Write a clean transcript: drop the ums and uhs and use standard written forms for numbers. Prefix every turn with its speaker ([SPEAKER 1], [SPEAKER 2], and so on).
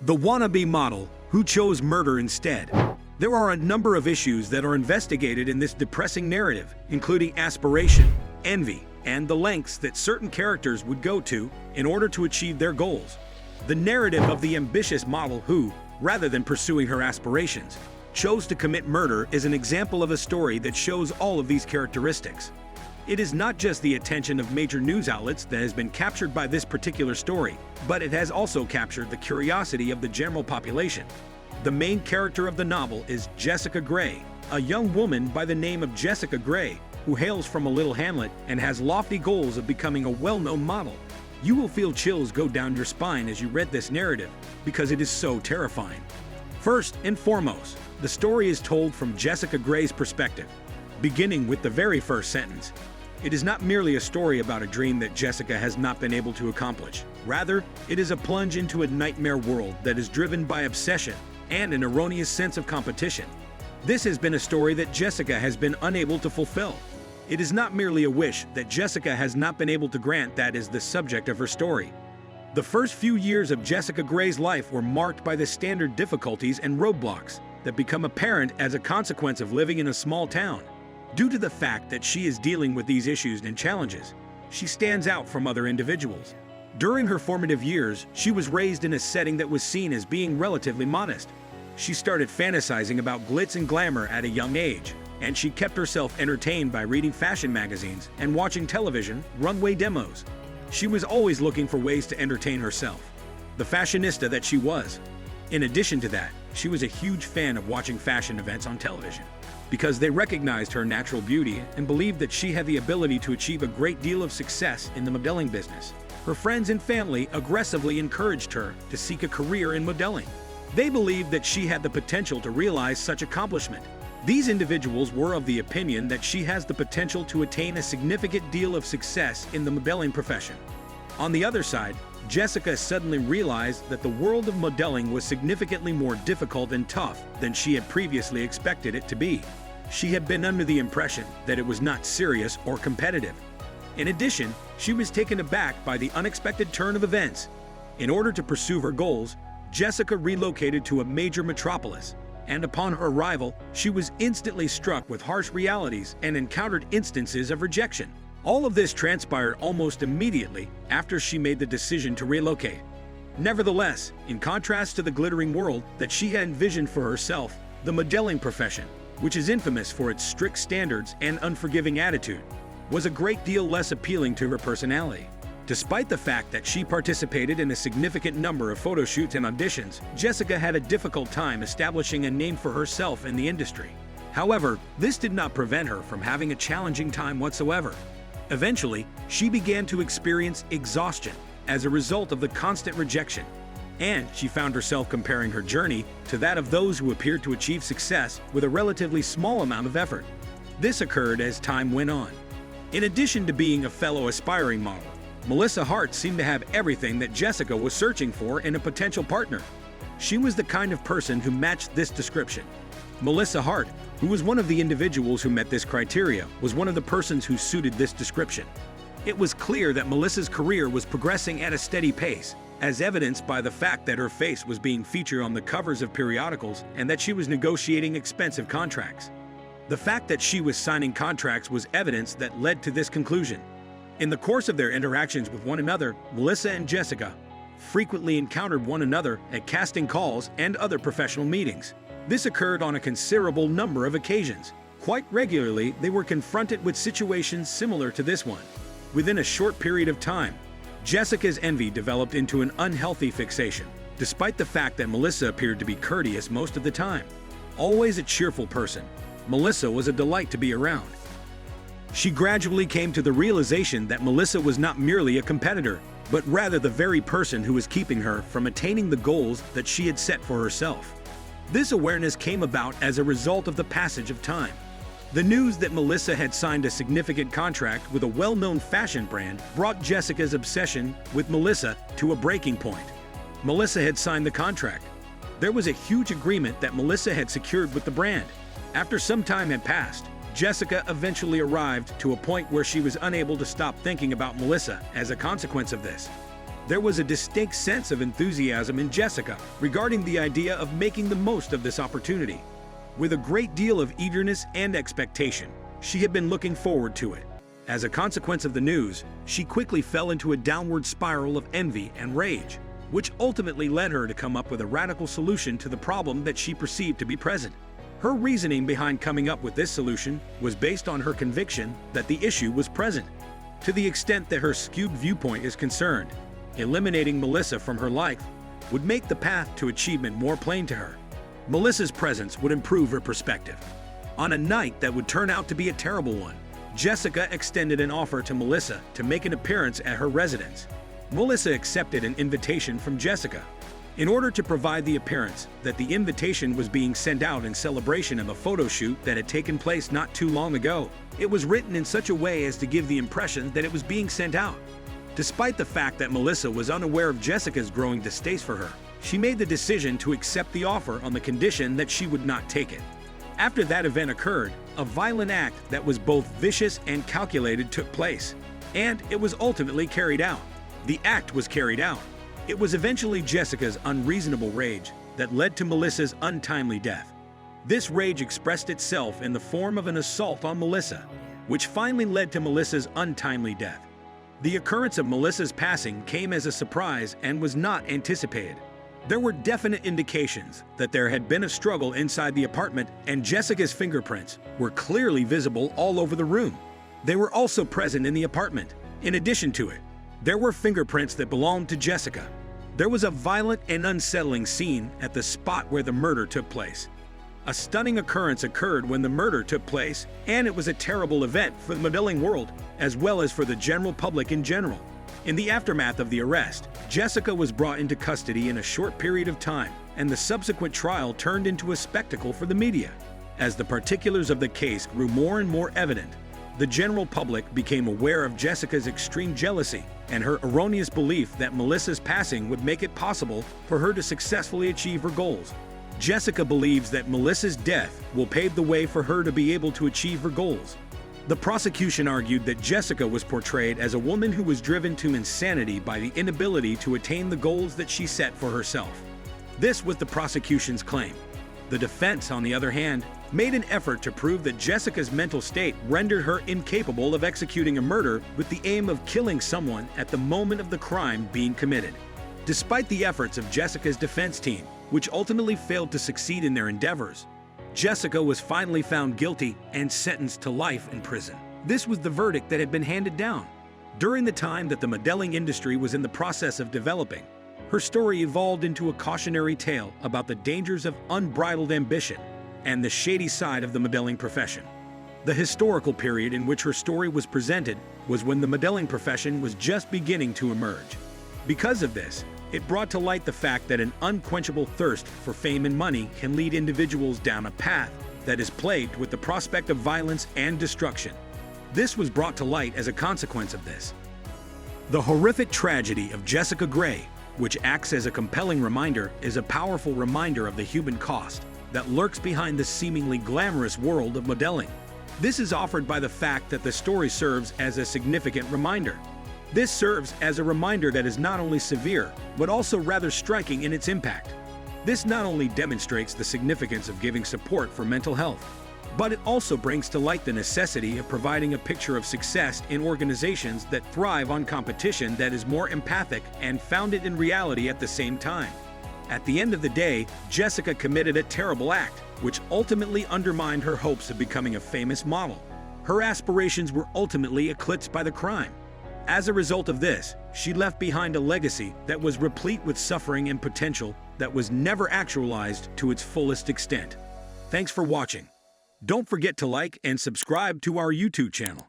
[SPEAKER 1] The wannabe model who chose murder instead. There are a number of issues that are investigated in this depressing narrative, including aspiration, envy, and the lengths that certain characters would go to in order to achieve their goals. The narrative of the ambitious model who, rather than pursuing her aspirations, chose to commit murder is an example of a story that shows all of these characteristics. It is not just the attention of major news outlets that has been captured by this particular story, but it has also captured the curiosity of the general population. The main character of the novel is Jessica Gray, a young woman by the name of Jessica Gray, who hails from a little hamlet and has lofty goals of becoming a well-known model. You will feel chills go down your spine as you read this narrative, because it is so terrifying. First and foremost, the story is told from Jessica Gray's perspective, beginning with the very first sentence. It is not merely a story about a dream that Jessica has not been able to accomplish. Rather, it is a plunge into a nightmare world that is driven by obsession and an erroneous sense of competition. This has been a story that Jessica has been unable to fulfill. It is not merely a wish that Jessica has not been able to grant that is the subject of her story. The first few years of Jessica Gray's life were marked by the standard difficulties and roadblocks that become apparent as a consequence of living in a small town. Due to the fact that she is dealing with these issues and challenges, she stands out from other individuals. During her formative years, she was raised in a setting that was seen as being relatively modest. She started fantasizing about glitz and glamour at a young age, and she kept herself entertained by reading fashion magazines and watching television runway demos. She was always looking for ways to entertain herself, the fashionista that she was. In addition to that, she was a huge fan of watching fashion events on television, because they recognized her natural beauty and believed that she had the ability to achieve a great deal of success in the modeling business. Her friends and family aggressively encouraged her to seek a career in modeling. They believed that she had the potential to realize such accomplishment. These individuals were of the opinion that she has the potential to attain a significant deal of success in the modeling profession. On the other side, Jessica suddenly realized that the world of modeling was significantly more difficult and tough than she had previously expected it to be. She had been under the impression that it was not serious or competitive. In addition, she was taken aback by the unexpected turn of events. In order to pursue her goals, Jessica relocated to a major metropolis, and upon her arrival, she was instantly struck with harsh realities and encountered instances of rejection. All of this transpired almost immediately after she made the decision to relocate. Nevertheless, in contrast to the glittering world that she had envisioned for herself, the modeling profession, which is infamous for its strict standards and unforgiving attitude, was a great deal less appealing to her personality. Despite the fact that she participated in a significant number of photo shoots and auditions, Jessica had a difficult time establishing a name for herself in the industry. However, this did not prevent her from having a challenging time whatsoever. Eventually, she began to experience exhaustion as a result of the constant rejection, and she found herself comparing her journey to that of those who appeared to achieve success with a relatively small amount of effort. This occurred as time went on. In addition to being a fellow aspiring model, Melissa Hart seemed to have everything that Jessica was searching for in a potential partner. She was the kind of person who matched this description. Melissa Hart, who was one of the individuals who met this criteria, was one of the persons who suited this description. It was clear that Melissa's career was progressing at a steady pace, as evidenced by the fact that her face was being featured on the covers of periodicals and that she was negotiating expensive contracts. The fact that she was signing contracts was evidence that led to this conclusion. In the course of their interactions with one another, Melissa and Jessica frequently encountered one another at casting calls and other professional meetings. This occurred on a considerable number of occasions. Quite regularly, they were confronted with situations similar to this one. Within a short period of time, Jessica's envy developed into an unhealthy fixation, despite the fact that Melissa appeared to be courteous most of the time. Always a cheerful person, Melissa was a delight to be around. She gradually came to the realization that Melissa was not merely a competitor, but rather the very person who was keeping her from attaining the goals that she had set for herself. This awareness came about as a result of the passage of time. The news that Melissa had signed a significant contract with a well-known fashion brand brought Jessica's obsession with Melissa to a breaking point. Melissa had signed the contract. There was a huge agreement that Melissa had secured with the brand. After some time had passed, Jessica eventually arrived to a point where she was unable to stop thinking about Melissa as a consequence of this. There was a distinct sense of enthusiasm in Jessica regarding the idea of making the most of this opportunity. With a great deal of eagerness and expectation, she had been looking forward to it. As a consequence of the news, she quickly fell into a downward spiral of envy and rage, which ultimately led her to come up with a radical solution to the problem that she perceived to be present. Her reasoning behind coming up with this solution was based on her conviction that the issue was present. To the extent that her skewed viewpoint is concerned, eliminating Melissa from her life would make the path to achievement more plain to her. Melissa's presence would improve her perspective. On a night that would turn out to be a terrible one, Jessica extended an offer to Melissa to make an appearance at her residence. Melissa accepted an invitation from Jessica. In order to provide the appearance that the invitation was being sent out in celebration of a photo shoot that had taken place not too long ago, it was written in such a way as to give the impression that it was being sent out. Despite the fact that Melissa was unaware of Jessica's growing distaste for her, she made the decision to accept the offer on the condition that she would not take it. After that event occurred, a violent act that was both vicious and calculated took place, and it was ultimately carried out. The act was carried out. It was eventually Jessica's unreasonable rage that led to Melissa's untimely death. This rage expressed itself in the form of an assault on Melissa, which finally led to Melissa's untimely death. The occurrence of Melissa's passing came as a surprise and was not anticipated. There were definite indications that there had been a struggle inside the apartment, and Jessica's fingerprints were clearly visible all over the room. They were also present in the apartment. In addition to it, there were fingerprints that belonged to Jessica. There was a violent and unsettling scene at the spot where the murder took place. A stunning occurrence occurred when the murder took place, and it was a terrible event for the modeling world, as well as for the general public in general. In the aftermath of the arrest, Jessica was brought into custody in a short period of time, and the subsequent trial turned into a spectacle for the media. As the particulars of the case grew more and more evident, the general public became aware of Jessica's extreme jealousy and her erroneous belief that Melissa's passing would make it possible for her to successfully achieve her goals. Jessica believes that Melissa's death will pave the way for her to be able to achieve her goals. The prosecution argued that Jessica was portrayed as a woman who was driven to insanity by the inability to attain the goals that she set for herself. This was the prosecution's claim. The defense, on the other hand, made an effort to prove that Jessica's mental state rendered her incapable of executing a murder with the aim of killing someone at the moment of the crime being committed. Despite the efforts of Jessica's defense team, which ultimately failed to succeed in their endeavors, Jessica was finally found guilty and sentenced to life in prison. This was the verdict that had been handed down. During the time that the modeling industry was in the process of developing, her story evolved into a cautionary tale about the dangers of unbridled ambition and the shady side of the modeling profession. The historical period in which her story was presented was when the modeling profession was just beginning to emerge. Because of this, it brought to light the fact that an unquenchable thirst for fame and money can lead individuals down a path that is plagued with the prospect of violence and destruction. This was brought to light as a consequence of this. The horrific tragedy of Jessica Gray, which acts as a compelling reminder, is a powerful reminder of the human cost that lurks behind the seemingly glamorous world of modeling. This is offered by the fact that the story serves as a significant reminder. This serves as a reminder that is not only severe, but also rather striking in its impact. This not only demonstrates the significance of giving support for mental health, but it also brings to light the necessity of providing a picture of success in organizations that thrive on competition that is more empathic and founded in reality at the same time. At the end of the day, Jessica committed a terrible act, which ultimately undermined her hopes of becoming a famous model. Her aspirations were ultimately eclipsed by the crime. As a result of this, she left behind a legacy that was replete with suffering and potential that was never actualized to its fullest extent. Thanks for watching. Don't forget to like and subscribe to our YouTube channel.